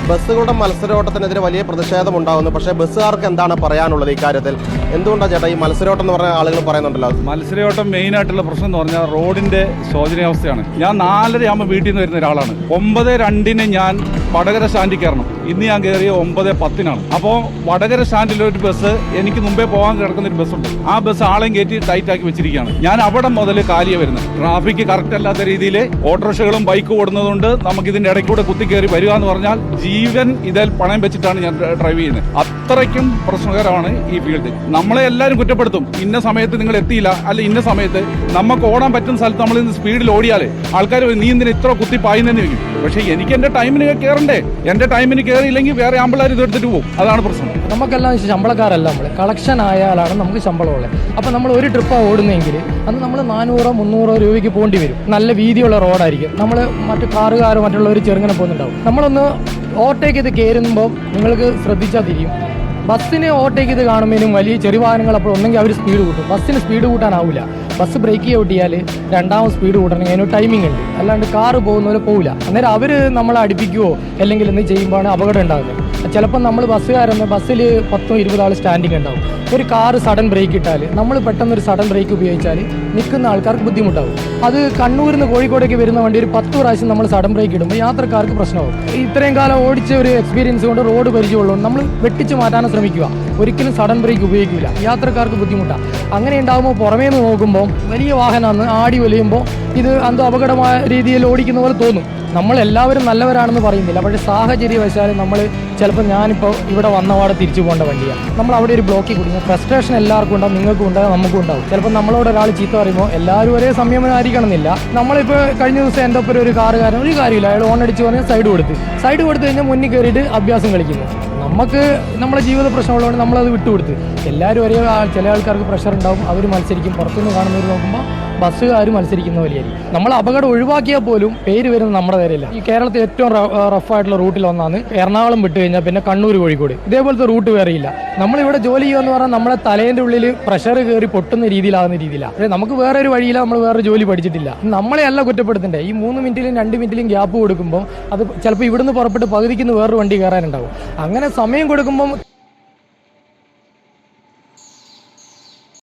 ബസ്സുകളുടെ മത്സരോട്ടത്തിനെതിരെ വലിയ പ്രതിഷേധമുണ്ടാകുന്നു. പക്ഷേ ബസ്സുകാർക്ക് എന്താണ് പറയാനുള്ളത് ഇക്കാര്യത്തിൽ? എന്തുകൊണ്ടാണ് ചേട്ടാ ഈ മത്സരോട്ടം എന്ന് പറഞ്ഞ ആളുകൾ പറയുന്നുണ്ടല്ലോ? മത്സരോട്ടം മെയിനായിട്ടുള്ള പ്രശ്നം എന്ന് പറഞ്ഞാൽ റോഡിന്റെ ശോചനീയാവസ്ഥയാണ്. ഞാൻ 4:30 ആകുമ്പോൾ വീട്ടിൽ നിന്ന് വരുന്ന ഒരാളാണ്. 9:02 ഞാൻ വടകര സ്റ്റാൻഡിൽ കയറണം. ഇന്ന് ഞാൻ കയറിയ 9:10 അപ്പോൾ വടകര സ്റ്റാൻഡിലൊരു ബസ് എനിക്ക് മുമ്പേ പോകാൻ കിടക്കുന്ന ഒരു ബസ്സുണ്ട്. ആ ബസ് ആളെയും കയറ്റി ടൈറ്റ് ആക്കി വെച്ചിരിക്കുകയാണ്. ഞാൻ അവിടെ മുതൽ കാലിയ വരുന്നത്. ട്രാഫിക് കറക്റ്റ് അല്ലാത്ത രീതിയിൽ ഓട്ടോറിക്ഷകളും ബൈക്ക് ഓടുന്നതുകൊണ്ട് നമുക്ക് ഇതിന്റെ ഇടയ്ക്കൂടെ കുത്തിക്കയറി വരിക എന്ന് പറഞ്ഞാൽ ജീവൻ ഇതിൽ പണയം വെച്ചിട്ടാണ് ഞാൻ ഡ്രൈവ് ചെയ്യുന്നത്. അത്രയ്ക്കും പ്രശ്നകരമാണ് ഈ ഫീൽഡ്. നമ്മളെ എല്ലാവരും കുറ്റപ്പെടുത്തും. ഇന്ന സമയത്ത് നിങ്ങൾ എത്തിയില്ല, അല്ല ഇന്ന സമയത്ത് നമുക്ക് ഓടാൻ പറ്റുന്ന സ്ഥലത്ത് നമ്മൾ ഇന്ന് സ്പീഡിൽ ഓടിയാലേ ആൾക്കാർ നീ എന്തിന് ഇത്ര കുത്തി പായുന്നെന്ന് ചോദിക്കും. പക്ഷേ എനിക്ക് എന്റെ ടൈമിന് കയറണ്ടേ. എന്റെ ടൈമിന് കയറിയില്ലെങ്കിൽ വേറെ ആമ്പിള്ളേർ ഇതെടുത്തിട്ട് പോകും. അതാണ് പ്രശ്നം. നമുക്കെല്ലാം ശമ്പളക്കാരല്ല, നമ്മൾ കളക്ഷൻ ആയാലാണ് നമുക്ക് ശമ്പളമുള്ളത്. അപ്പം നമ്മൾ ഒരു ട്രിപ്പാണ് ഓടുന്നതെങ്കിൽ അന്ന് നമ്മൾ 400-300 രൂപയ്ക്ക് പോകേണ്ടി വരും. നല്ല വീതിയുള്ള റോഡായിരിക്കും. നമ്മൾ മറ്റു കാറുകാരോ മറ്റുള്ളവർ ചെറുങ്ങനെ പോകുന്നുണ്ടാവും. നമ്മളൊന്ന് ഓവർടേക്ക് ചെയ്ത് കയറുമ്പോൾ നിങ്ങൾക്ക് ശ്രദ്ധിച്ചാൽ തിരിയും. ബസ്സിന് ഓവർടേക്ക് ചെയ്ത് കാണുമ്പോഴും വലിയ ചെറിയ വാഹനങ്ങൾ അപ്പോൾ ഒന്നെങ്കിൽ അവർ സ്പീഡ് കൂട്ടും. ബസ്സിന് സ്പീഡ് കൂട്ടാനാവില്ല. ബസ് ബ്രേക്ക് ചവിട്ടിയാൽ രണ്ടാമത് സ്പീഡ് കൂട്ടണമെങ്കിൽ അതിന് ടൈമിംഗ് ഉണ്ട്. അല്ലാണ്ട് കാറ് പോകുന്ന പോലെ പോവില്ല. അന്നേരം അവർ നമ്മളെ അടിപ്പിക്കുകയോ അല്ലെങ്കിൽ എന്ത് ചെയ്യുമ്പോഴാണ് അപകടം ഉണ്ടാകുന്നത്. ചിലപ്പോൾ നമ്മൾ ബസ്സുകാരെന്ന് ബസ്സിൽ 10-20 ആൾ സ്റ്റാൻഡിങ് ഉണ്ടാവും. ഒരു കാറ് സഡൻ ബ്രേക്ക് ഇട്ടാൽ നമ്മൾ പെട്ടെന്നൊരു സഡൻ ബ്രേക്ക് ഉപയോഗിച്ചാൽ നിൽക്കുന്ന ആൾക്കാർക്ക് ബുദ്ധിമുട്ടാവും. അത് കണ്ണൂരിൽ നിന്ന് കോഴിക്കോടേക്ക് വരുന്ന വണ്ടി ഒരു 10 പ്രാവശ്യം നമ്മൾ സഡൻ ബ്രേക്ക് ഇടുമ്പോൾ യാത്രക്കാർക്ക് പ്രശ്നമാവും. ഇത്രയും കാലം ഓടിച്ച ഒരു എക്സ്പീരിയൻസ് കൊണ്ട് റോഡ് പരിചയമുള്ളതുകൊണ്ട് നമ്മൾ വെട്ടിച്ച് മാറ്റാൻ ശ്രമിക്കുക. ഒരിക്കലും സഡൻ ബ്രേക്ക് ഉപയോഗിക്കില്ല. യാത്രക്കാർക്ക് ബുദ്ധിമുട്ടാണ്. അങ്ങനെ ഉണ്ടാകുമ്പോൾ പുറമേ നിന്ന് നോക്കുമ്പോൾ വലിയ വാഹനമാണ് ആടി വലിയുമ്പോൾ ഇത് എന്തോ അപകടമായ രീതിയിൽ ഓടിക്കുന്ന പോലെ തോന്നും. നമ്മളെല്ലാവരും നല്ലവരാണെന്ന് പറയുന്നില്ല. പക്ഷേ സാഹചര്യവശാൽ നമ്മൾ ചിലപ്പോൾ ഞാനിപ്പോൾ ഇവിടെ വന്നപാടെ തിരിച്ചു പോകേണ്ട വണ്ടിയാണ്. നമ്മൾ അവിടെ ഒരു ബ്ലോക്കിൽ കുടുങ്ങും. ഫ്രസ്ട്രേഷൻ എല്ലാവർക്കും ഉണ്ടാവും. നിങ്ങൾക്കും ഉണ്ടാവും, നമുക്കും ഉണ്ടാവും. ചിലപ്പോൾ നമ്മളോട് ഒരാൾ ചീത്ത പറയുമ്പോൾ എല്ലാവരും ഒരേ സംയമനമായിരിക്കണം എന്നില്ല. നമ്മളിപ്പോൾ കഴിഞ്ഞ ദിവസം എൻ്റെ ഒപ്പം ഒരു കാറുകാരൻ ഒരു കാര്യമില്ല, അയാൾ ഓൺ അടിച്ച് പറഞ്ഞാൽ സൈഡ് കൊടുത്ത് കഴിഞ്ഞാൽ മുന്നിൽ കയറിയിട്ട് അഭ്യാസം കളിക്കുന്നു. നമുക്ക് നമ്മുടെ ജീവിത പ്രശ്നമുള്ളതുകൊണ്ട് നമ്മളത് വിട്ടുകൊടുത്ത്. എല്ലാവരും ഒരേ ചില ആൾക്കാർക്ക് പ്രഷർ ഉണ്ടാവും, അവർ മത്സരിക്കും. പുറത്തുനിന്ന് കാണുന്നവർ നോക്കുമ്പോൾ ബസ്സുകാർ മത്സരിക്കുന്ന പോലെയായിരിക്കും. നമ്മൾ അപകടം ഒഴിവാക്കിയാൽ പോലും പേര് വരുന്നത് നമ്മുടെ നേരെയല്ല. ഈ കേരളത്തിൽ ഏറ്റവും റഫായിട്ടുള്ള റൂട്ടിൽ ഒന്നാണ് എറണാകുളം വിട്ട് കഴിഞ്ഞാൽ പിന്നെ കണ്ണൂർ കോഴിക്കോട്. ഇതേപോലത്തെ റൂട്ട് വേറെയില്ല. നമ്മളിവിടെ ജോലി ചെയ്യുക എന്ന് പറഞ്ഞാൽ നമ്മളെ തലേൻ്റെ ഉള്ളിൽ പ്രഷർ കയറി പൊട്ടുന്ന രീതിയിലാകുന്ന രീതിയിലാണ്. പക്ഷേ നമുക്ക് വേറെ ഒരു വഴിയില്ല, നമ്മൾ വേറെ ജോലി പഠിച്ചിട്ടില്ല. നമ്മളെ അല്ല കുറ്റപ്പെടുത്തണ്ടേ. ഈ 3 മിനിറ്റിലും 2 മിനിറ്റിലും ഗ്യാപ്പ് കൊടുക്കുമ്പോൾ അത് ചിലപ്പോൾ ഇവിടുന്ന് പുറപ്പെട്ട് പകുതിക്കുന്ന വേറൊരു വണ്ടി കയറാനുണ്ടാവും. അങ്ങനെ സമയം കൊടുക്കുമ്പം